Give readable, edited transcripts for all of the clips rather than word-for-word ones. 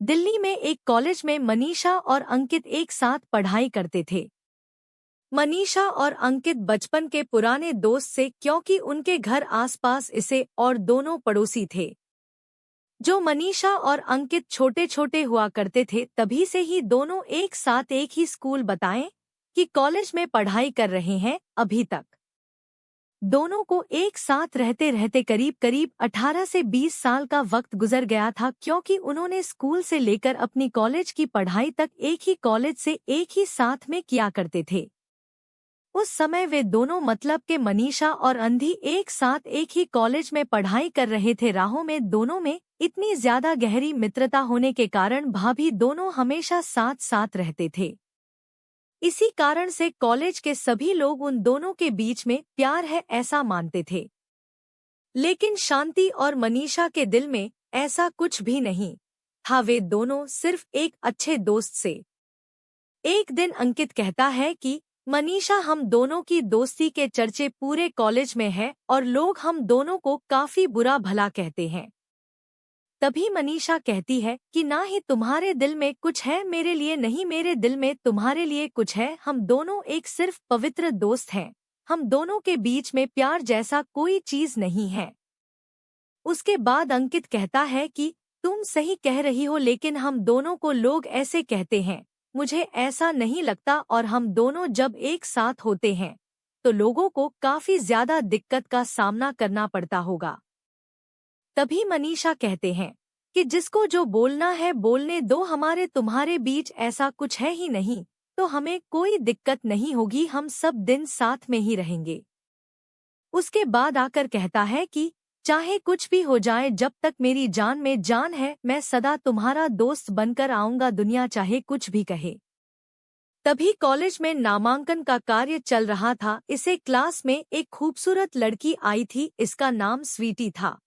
दिल्ली में एक कॉलेज में मनीषा और अंकित एक साथ पढ़ाई करते थे। मनीषा और अंकित बचपन के पुराने दोस्त से क्योंकि उनके घर आसपास इसे और दोनों पड़ोसी थे। जो मनीषा और अंकित छोटे छोटे हुआ करते थे तभी से ही दोनों एक साथ एक ही स्कूल बताएं कि कॉलेज में पढ़ाई कर रहे हैं अभी तक। दोनों को एक साथ रहते रहते करीब करीब 18 से 20 साल का वक्त गुजर गया था क्योंकि उन्होंने स्कूल से लेकर अपनी कॉलेज की पढ़ाई तक एक ही कॉलेज से एक ही साथ में किया करते थे। उस समय वे दोनों मतलब के मनीषा और अंधी एक साथ एक ही कॉलेज में पढ़ाई कर रहे थे। राहों में दोनों में इतनी ज्यादा गहरी मित्रता होने के कारण भाभी दोनों हमेशा साथ साथ रहते थे। इसी कारण से कॉलेज के सभी लोग उन दोनों के बीच में प्यार है ऐसा मानते थे। लेकिन शांति और मनीषा के दिल में ऐसा कुछ भी नहीं था। वे दोनों सिर्फ एक अच्छे दोस्त से। एक दिन अंकित कहता है कि मनीषा, हम दोनों की दोस्ती के चर्चे पूरे कॉलेज में है और लोग हम दोनों को काफी बुरा भला कहते हैं। तभी मनीषा कहती है कि ना ही तुम्हारे दिल में कुछ है मेरे लिए, नहीं मेरे दिल में तुम्हारे लिए कुछ है। हम दोनों एक सिर्फ पवित्र दोस्त हैं। हम दोनों के बीच में प्यार जैसा कोई चीज नहीं है। उसके बाद अंकित कहता है कि तुम सही कह रही हो, लेकिन हम दोनों को लोग ऐसे कहते हैं। मुझे ऐसा नहीं लगता और हम दोनों जब एक साथ होते हैं तो लोगों को काफी ज्यादा दिक्कत का सामना करना पड़ता होगा। तभी मनीषा कहते हैं कि जिसको जो बोलना है बोलने दो, हमारे तुम्हारे बीच ऐसा कुछ है ही नहीं, तो हमें कोई दिक्कत नहीं होगी, हम सब दिन साथ में ही रहेंगे। उसके बाद आकर कहता है कि चाहे कुछ भी हो जाए, जब तक मेरी जान में जान है मैं सदा तुम्हारा दोस्त बनकर आऊंगा, दुनिया चाहे कुछ भी कहे। तभी कॉलेज में नामांकन का कार्य चल रहा था। इसे क्लास में एक खूबसूरत लड़की आई थी, इसका नाम स्वीटी था।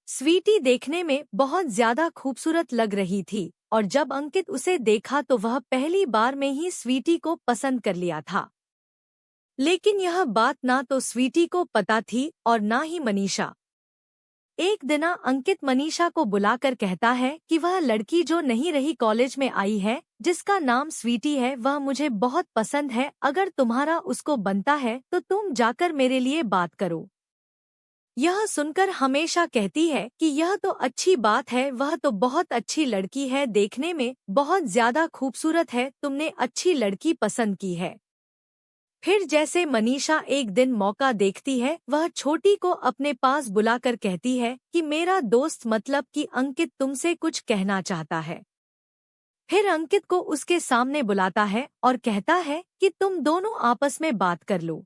स्वीटी देखने में बहुत ज्यादा खूबसूरत लग रही थी और जब अंकित उसे देखा तो वह पहली बार में ही स्वीटी को पसंद कर लिया था। लेकिन यह बात ना तो स्वीटी को पता थी और ना ही मनीषा। एक दिन अंकित मनीषा को बुलाकर कहता है कि वह लड़की जो नहीं रही कॉलेज में आई है, जिसका नाम स्वीटी है, वह मुझे बहुत पसंद है। अगर तुम्हारा उसको बनता है तो तुम जाकर मेरे लिए बात करो। यह सुनकर हमेशा कहती है कि यह तो अच्छी बात है, वह तो बहुत अच्छी लड़की है, देखने में बहुत ज्यादा खूबसूरत है, तुमने अच्छी लड़की पसंद की है। फिर जैसे मनीषा एक दिन मौका देखती है, वह छोटी को अपने पास बुलाकर कहती है कि मेरा दोस्त मतलब कि अंकित तुमसे कुछ कहना चाहता है। फिर अंकित को उसके सामने बुलाता है और कहता है कि तुम दोनों आपस में बात कर लो।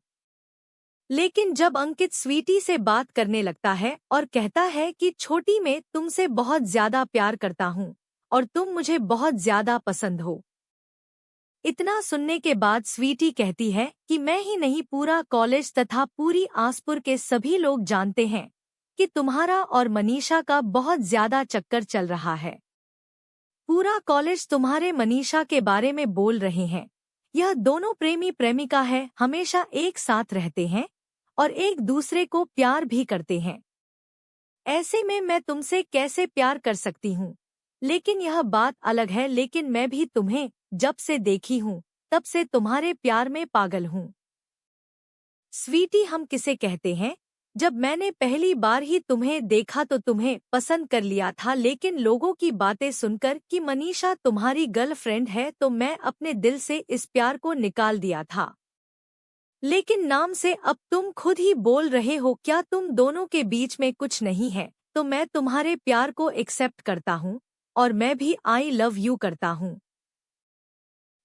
लेकिन जब अंकित स्वीटी से बात करने लगता है और कहता है कि छोटी, मैं तुमसे बहुत ज्यादा प्यार करता हूँ और तुम मुझे बहुत ज्यादा पसंद हो। इतना सुनने के बाद स्वीटी कहती है कि मैं ही नहीं, पूरा कॉलेज तथा पूरी आसपुर के सभी लोग जानते हैं कि तुम्हारा और मनीषा का बहुत ज्यादा चक्कर चल रहा है। पूरा कॉलेज तुम्हारे मनीषा के बारे में बोल रहे हैं। यह दोनों प्रेमी प्रेमिका है, हमेशा एक साथ रहते हैं और एक दूसरे को प्यार भी करते हैं। ऐसे में मैं तुमसे कैसे प्यार कर सकती हूँ? लेकिन यह बात अलग है, लेकिन मैं भी तुम्हें जब से देखी हूँ तब से तुम्हारे प्यार में पागल हूँ। स्वीटी, हम किसे कहते हैं? जब मैंने पहली बार ही तुम्हें देखा तो तुम्हें पसंद कर लिया था, लेकिन लोगों की बातें सुनकर कि मनीषा तुम्हारी गर्लफ्रेंड है तो मैं अपने दिल से इस प्यार को निकाल दिया था। लेकिन नाम से अब तुम खुद ही बोल रहे हो, क्या तुम दोनों के बीच में कुछ नहीं है? तो मैं तुम्हारे प्यार को एक्सेप्ट करता हूँ और मैं भी आई लव यू करता हूँ।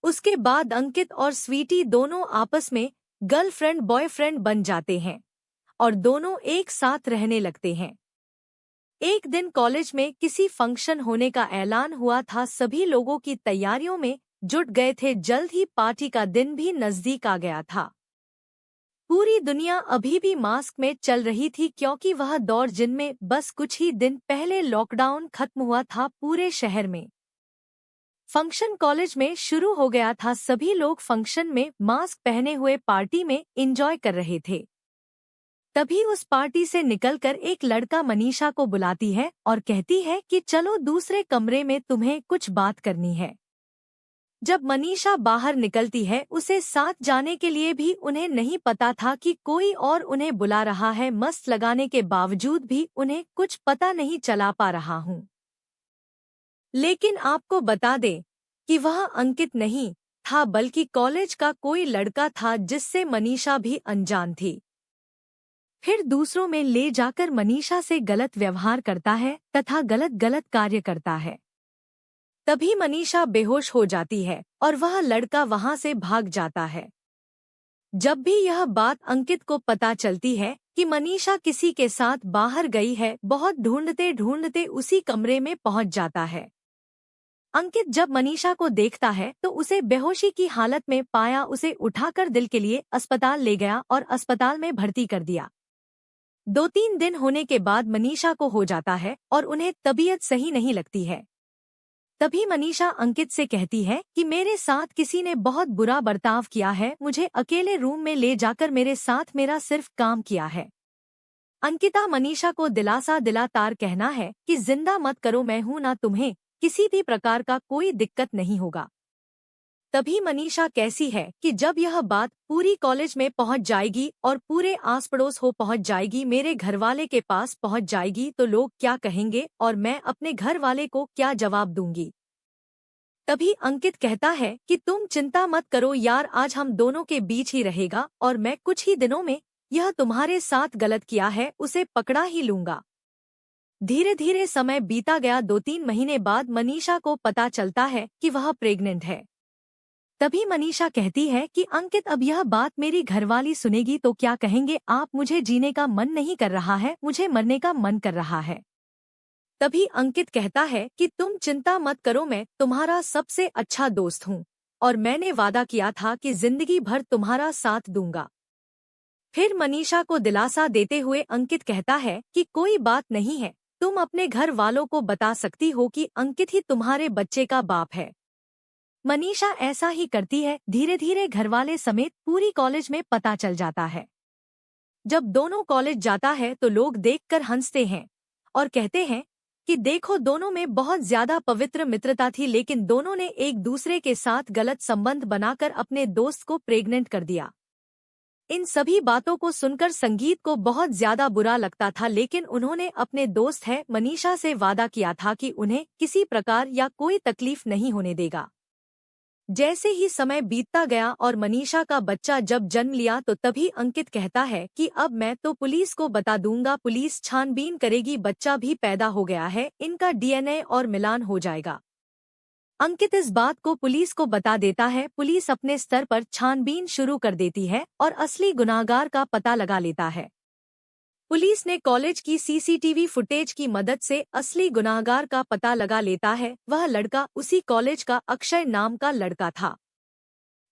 उसके बाद अंकित और स्वीटी दोनों आपस में गर्लफ्रेंड बॉयफ्रेंड बन जाते हैं और दोनों एक साथ रहने लगते हैं। एक दिन कॉलेज में किसी फंक्शन होने का ऐलान हुआ था, सभी लोगों की तैयारियों में जुट गए थे। जल्द ही पार्टी का दिन भी नजदीक आ गया था। पूरी दुनिया अभी भी मास्क में चल रही थी क्योंकि वह दौर जिनमें बस कुछ ही दिन पहले लॉकडाउन खत्म हुआ था पूरे शहर में। फंक्शन कॉलेज में शुरू हो गया था, सभी लोग फंक्शन में मास्क पहने हुए पार्टी में एंजॉय कर रहे थे। तभी उस पार्टी से निकलकर एक लड़का मनीषा को बुलाती है और कहती है कि चलो दूसरे कमरे में तुम्हें कुछ बात करनी है। जब मनीषा बाहर निकलती है, उसे साथ जाने के लिए भी उन्हें नहीं पता था कि कोई और उन्हें बुला रहा है। मस्त लगाने के बावजूद भी उन्हें कुछ पता नहीं चला पा रहा हूँ। लेकिन आपको बता दें कि वह अंकित नहीं था, बल्कि कॉलेज का कोई लड़का था जिससे मनीषा भी अनजान थी। फिर दूसरों में ले जाकर मनीषा से गलत व्यवहार करता है तथा गलत गलत कार्य करता है। तभी मनीषा बेहोश हो जाती है और वह लड़का वहां से भाग जाता है। जब भी यह बात अंकित को पता चलती है कि मनीषा किसी के साथ बाहर गई है, बहुत ढूंढते ढूंढते उसी कमरे में पहुंच जाता है। अंकित जब मनीषा को देखता है तो उसे बेहोशी की हालत में पाया। उसे उठाकर दिल के लिए अस्पताल ले गया और अस्पताल में भर्ती कर दिया। 2-3 दिन होने के बाद मनीषा को हो जाता है और उन्हें तबीयत सही नहीं लगती है। तभी मनीषा अंकित से कहती है कि मेरे साथ किसी ने बहुत बुरा बर्ताव किया है, मुझे अकेले रूम में ले जाकर मेरे साथ मेरा सिर्फ काम किया है। अंकिता मनीषा को दिलासा दिलातार कहना है कि जिंदा मत करो, मैं हूं ना, तुम्हें किसी भी प्रकार का कोई दिक्कत नहीं होगा। तभी मनीषा कैसी है कि जब यह बात पूरी कॉलेज में पहुंच जाएगी और पूरे आस पड़ोस हो पहुंच जाएगी, मेरे घरवाले के पास पहुंच जाएगी, तो लोग क्या कहेंगे और मैं अपने घर वाले को क्या जवाब दूंगी। तभी अंकित कहता है कि तुम चिंता मत करो यार, आज हम दोनों के बीच ही रहेगा और मैं कुछ ही दिनों में यह तुम्हारे साथ गलत किया है उसे पकड़ा ही लूंगा। धीरे धीरे समय बीता गया। 2-3 महीने बाद मनीषा को पता चलता है कि वह प्रेग्नेंट है। तभी मनीषा कहती है कि अंकित, अब यह बात मेरी घरवाली सुनेगी तो क्या कहेंगे आप, मुझे जीने का मन नहीं कर रहा है, मुझे मरने का मन कर रहा है। तभी अंकित कहता है कि तुम चिंता मत करो, मैं तुम्हारा सबसे अच्छा दोस्त हूँ और मैंने वादा किया था कि जिंदगी भर तुम्हारा साथ दूंगा। फिर मनीषा को दिलासा देते हुए अंकित कहता है कि कोई बात नहीं है, तुम अपने घर वालों को बता सकती हो कि अंकित ही तुम्हारे बच्चे का बाप है। मनीषा ऐसा ही करती है। धीरे धीरे घरवाले समेत पूरी कॉलेज में पता चल जाता है। जब दोनों कॉलेज जाता है तो लोग देखकर हंसते हैं और कहते हैं कि देखो, दोनों में बहुत ज्यादा पवित्र मित्रता थी, लेकिन दोनों ने एक दूसरे के साथ गलत संबंध बनाकर अपने दोस्त को प्रेग्नेंट कर दिया। इन सभी बातों को सुनकर संगीत को बहुत ज्यादा बुरा लगता था, लेकिन उन्होंने अपने दोस्त है मनीषा से वादा किया था कि उन्हें किसी प्रकार या कोई तकलीफ नहीं होने देगा। जैसे ही समय बीतता गया और मनीषा का बच्चा जब जन्म लिया तो तभी अंकित कहता है कि अब मैं तो पुलिस को बता दूंगा, पुलिस छानबीन करेगी, बच्चा भी पैदा हो गया है, इनका डीएनए और मिलान हो जाएगा। अंकित इस बात को पुलिस को बता देता है। पुलिस अपने स्तर पर छानबीन शुरू कर देती है और असली गुनाहगार का पता लगा लेता है। पुलिस ने कॉलेज की सीसीटीवी फुटेज की मदद से असली गुनाहगार का पता लगा लेता है। वह लड़का उसी कॉलेज का अक्षय नाम का लड़का था।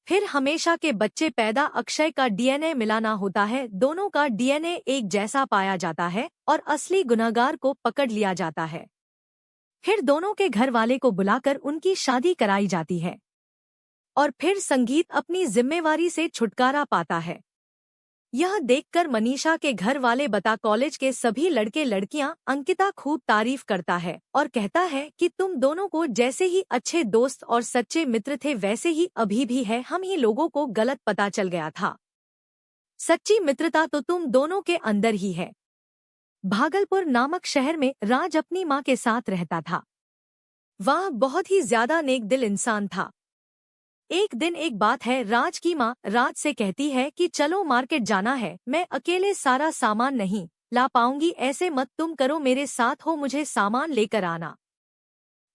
फिर हमेशा के बच्चे पैदा अक्षय का डीएनए मिलाना होता है, दोनों का डीएनए एक जैसा पाया जाता है और असली गुनाहगार को पकड़ लिया जाता है। फिर दोनों के घर वाले को बुलाकर उनकी शादी कराई जाती है और फिर संगीत अपनी जिम्मेवारी से छुटकारा पाता है। यह देखकर मनीषा के घर वाले बता कॉलेज के सभी लड़के लड़कियां अंकिता खूब तारीफ करता है और कहता है कि तुम दोनों को जैसे ही अच्छे दोस्त और सच्चे मित्र थे वैसे ही अभी भी है, हम ही लोगों को गलत पता चल गया था। सच्ची मित्रता तो तुम दोनों के अंदर ही है। भागलपुर नामक शहर में राज अपनी माँ के साथ रहता था। वह बहुत ही ज्यादा नेक दिल इंसान था। एक दिन एक बात है, राज की माँ राज से कहती है कि चलो मार्केट जाना है, मैं अकेले सारा सामान नहीं ला पाऊंगी, ऐसे मत तुम करो, मेरे साथ हो, मुझे सामान लेकर आना।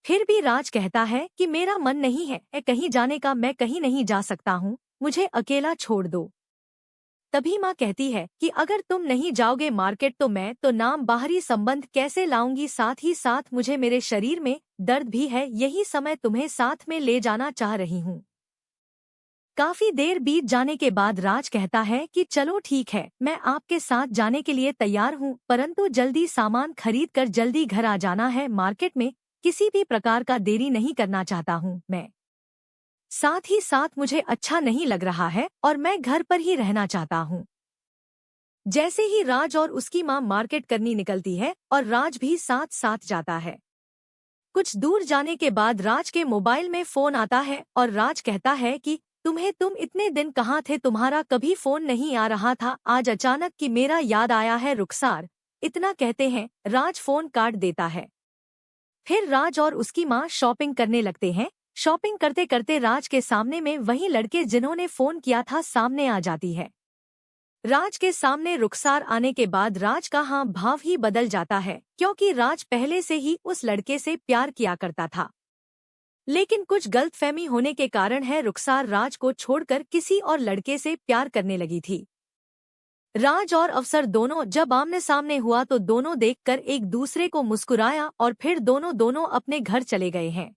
फिर भी राज कहता है कि मेरा मन नहीं है कहीं जाने का, मैं कहीं नहीं जा सकता हूँ, मुझे अकेला छोड़ दो। तभी माँ कहती है कि अगर तुम नहीं जाओगे मार्केट तो मैं तो नाम बाहरी संबंध कैसे लाऊंगी, साथ ही साथ मुझे मेरे शरीर में दर्द भी है, यही समय तुम्हें साथ में ले जाना चाह रही हूँ। काफी देर बीत जाने के बाद राज कहता है कि चलो ठीक है, मैं आपके साथ जाने के लिए तैयार हूँ, परंतु जल्दी सामान खरीद कर जल्दी घर आ जाना है, मार्केट में किसी भी प्रकार का देरी नहीं करना चाहता हूँ मैं। साथ ही साथ मुझे अच्छा नहीं लग रहा है और मैं घर पर ही रहना चाहता हूँ। जैसे ही राज और उसकी माँ मार्केट करनी निकलती है और राज भी साथ साथ जाता है। कुछ दूर जाने के बाद राज के मोबाइल में फोन आता है और राज कहता है कि तुम इतने दिन कहाँ थे, तुम्हारा कभी फोन नहीं आ रहा था, आज अचानक कि मेरा याद आया है रुखसार। इतना कहते हैं राज फोन काट देता है। फिर राज और उसकी माँ शॉपिंग करने लगते हैं। शॉपिंग करते करते राज के सामने में वही लड़के जिन्होंने फोन किया था सामने आ जाती है। राज के सामने रुखसार आने के बाद राज का हाँ भाव ही बदल जाता है, क्योंकि राज पहले से ही उस लड़के से प्यार किया करता था। लेकिन कुछ गलतफहमी होने के कारण है रुखसार राज को छोड़कर किसी और लड़के से प्यार करने लगी थी। राज और अफसर दोनों जब आमने सामने हुआ तो दोनों देखकर एक दूसरे को मुस्कुराया और फिर दोनों दोनों अपने घर चले गए हैं।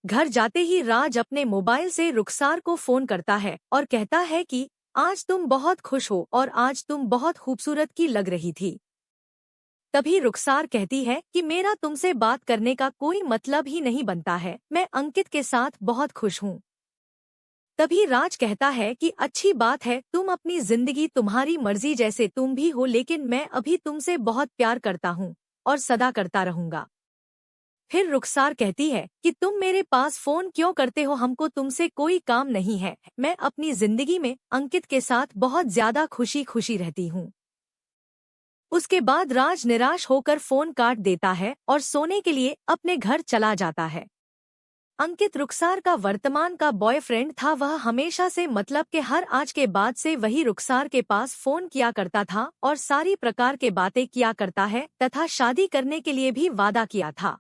घर जाते ही राज अपने मोबाइल से रुखसार को फोन करता है और कहता है कि आज तुम बहुत खुश हो और आज तुम बहुत खूबसूरत की लग रही थी। तभी रुखसार कहती है कि मेरा तुमसे बात करने का कोई मतलब ही नहीं बनता है, मैं अंकित के साथ बहुत खुश हूँ। तभी राज कहता है कि अच्छी बात है, तुम अपनी जिंदगी तुम्हारी मर्जी जैसे तुम भी हो, लेकिन मैं अभी तुमसे बहुत प्यार करता हूँ और सदा करता रहूंगा। फिर रुखसार कहती है कि तुम मेरे पास फोन क्यों करते हो, हमको तुमसे कोई काम नहीं है, मैं अपनी जिंदगी में अंकित के साथ बहुत ज्यादा खुशी खुशी रहती हूँ। उसके बाद राज निराश होकर फोन काट देता है और सोने के लिए अपने घर चला जाता है। अंकित रुखसार का वर्तमान का बॉयफ्रेंड था। वह हमेशा से मतलब के हर आज के बाद से वही रुखसार के पास फोन किया करता था और सारी प्रकार के बातें किया करता है तथा शादी करने के लिए भी वादा किया था।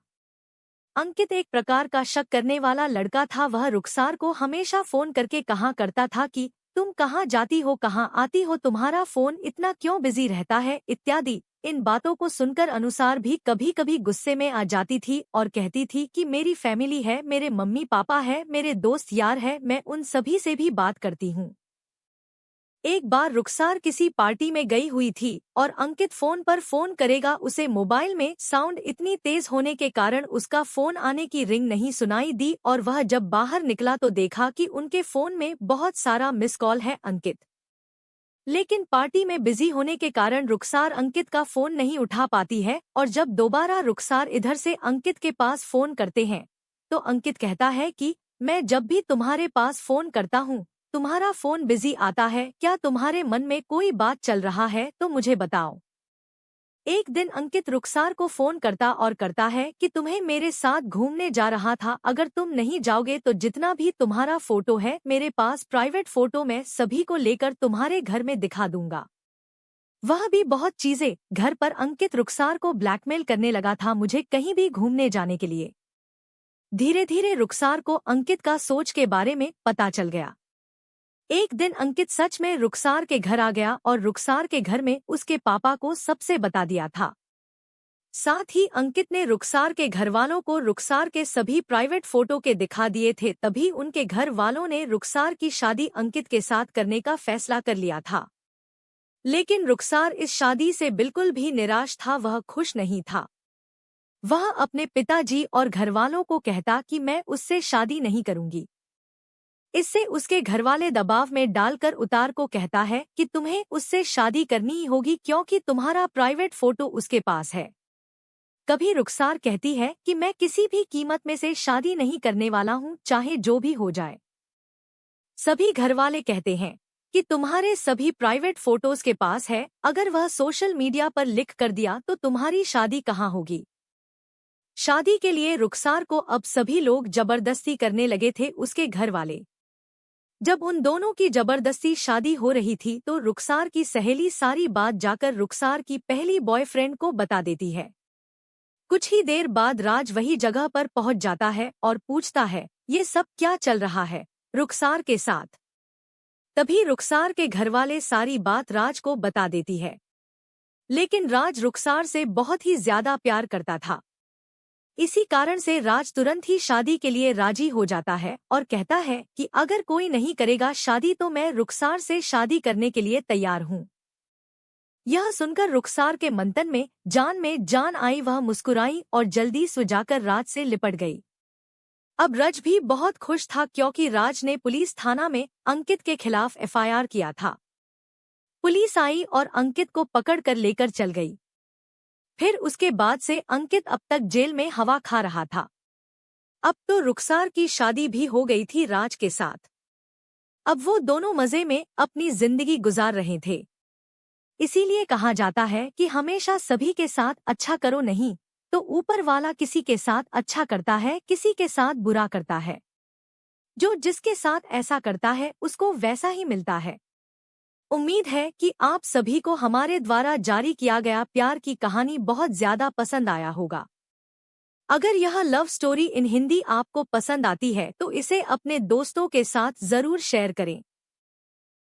अंकित एक प्रकार का शक करने वाला लड़का था। वह रुखसार को हमेशा फोन करके कहा करता था कि तुम कहाँ जाती हो, कहाँ आती हो, तुम्हारा फोन इतना क्यों बिजी रहता है, इत्यादि। इन बातों को सुनकर अनुसार भी कभी कभी गुस्से में आ जाती थी और कहती थी कि मेरी फैमिली है, मेरे मम्मी पापा है, मेरे दोस्त यार है, मैं उन सभी से भी बात करती हूँ। एक बार रुखसार किसी पार्टी में गई हुई थी और अंकित फोन पर फोन करेगा, उसे मोबाइल में साउंड इतनी तेज होने के कारण उसका फोन आने की रिंग नहीं सुनाई दी और वह जब बाहर निकला तो देखा कि उनके फोन में बहुत सारा मिस कॉल है अंकित। लेकिन पार्टी में बिजी होने के कारण रुखसार अंकित का फोन नहीं उठा पाती है और जब दोबारा रुखसार इधर से अंकित के पास फोन करते हैं तो अंकित कहता है कि मैं जब भी तुम्हारे पास फोन करता हूँ तुम्हारा फोन बिजी आता है, क्या तुम्हारे मन में कोई बात चल रहा है तो मुझे बताओ। एक दिन अंकित रुखसार को फोन करता और करता है कि तुम्हें मेरे साथ घूमने जा रहा था, अगर तुम नहीं जाओगे तो जितना भी तुम्हारा फोटो है मेरे पास प्राइवेट फोटो में सभी को लेकर तुम्हारे घर में दिखा दूंगा। वह भी बहुत चीजें। घर पर अंकित रुखसार को ब्लैकमेल करने लगा था मुझे कहीं भी घूमने जाने के लिए। धीरे धीरे रुखसार को अंकित का सोच के बारे में पता चल गया। एक दिन अंकित सच में रुखसार के घर आ गया और रुखसार के घर में उसके पापा को सबसे बता दिया था। साथ ही अंकित ने रुखसार के घरवालों को रुखसार के सभी प्राइवेट फोटो के दिखा दिए थे। तभी उनके घर वालों ने रुखसार की शादी अंकित के साथ करने का फैसला कर लिया था। लेकिन रुखसार इस शादी से बिल्कुल भी निराश था, वह खुश नहीं था। वह अपने पिताजी और घरवालों को कहता कि मैं उससे शादी नहीं करूंगी। इससे उसके घरवाले दबाव में डालकर उतार को कहता है कि तुम्हें उससे शादी करनी ही होगी क्योंकि तुम्हारा प्राइवेट फोटो उसके पास है। कभी रुखसार कहती है कि मैं किसी भी कीमत में से शादी नहीं करने वाला हूँ, चाहे जो भी हो जाए। सभी घरवाले कहते हैं कि तुम्हारे सभी प्राइवेट फोटोज के पास है, अगर वह सोशल मीडिया पर लिख कर दिया तो तुम्हारी शादी कहाँ होगी। शादी के लिए रुखसार को अब सभी लोग जबरदस्ती करने लगे थे उसके घर वाले। जब उन दोनों की जबरदस्ती शादी हो रही थी तो रुखसार की सहेली सारी बात जाकर रुखसार की पहली बॉयफ्रेंड को बता देती है। कुछ ही देर बाद राज वही जगह पर पहुंच जाता है और पूछता है ये सब क्या चल रहा है रुखसार के साथ। तभी रुखसार के घरवाले सारी बात राज को बता देती है। लेकिन राज रुखसार से बहुत ही ज्यादा प्यार करता था, इसी कारण से राज तुरंत ही शादी के लिए राजी हो जाता है और कहता है कि अगर कोई नहीं करेगा शादी तो मैं रुखसार से शादी करने के लिए तैयार हूँ। यह सुनकर रुखसार के मंतन में जान आई, वह मुस्कुराई और जल्दी सुजाकर राज से लिपट गई। अब रज भी बहुत खुश था क्योंकि राज ने पुलिस थाना में अंकित के खिलाफ एफआईआर किया था। पुलिस आई और अंकित को पकड़कर लेकर चल गई। फिर उसके बाद से अंकित अब तक जेल में हवा खा रहा था। अब तो रुखसार की शादी भी हो गई थी राज के साथ। अब वो दोनों मजे में अपनी जिंदगी गुजार रहे थे। इसीलिए कहा जाता है कि हमेशा सभी के साथ अच्छा करो, नहीं तो ऊपर वाला किसी के साथ अच्छा करता है, किसी के साथ बुरा करता है। जो जिसके साथ ऐसा करता है उसको वैसा ही मिलता है। उम्मीद है कि आप सभी को हमारे द्वारा जारी किया गया प्यार की कहानी बहुत ज्यादा पसंद आया होगा। अगर यह लव स्टोरी इन हिंदी आपको पसंद आती है तो इसे अपने दोस्तों के साथ जरूर शेयर करें।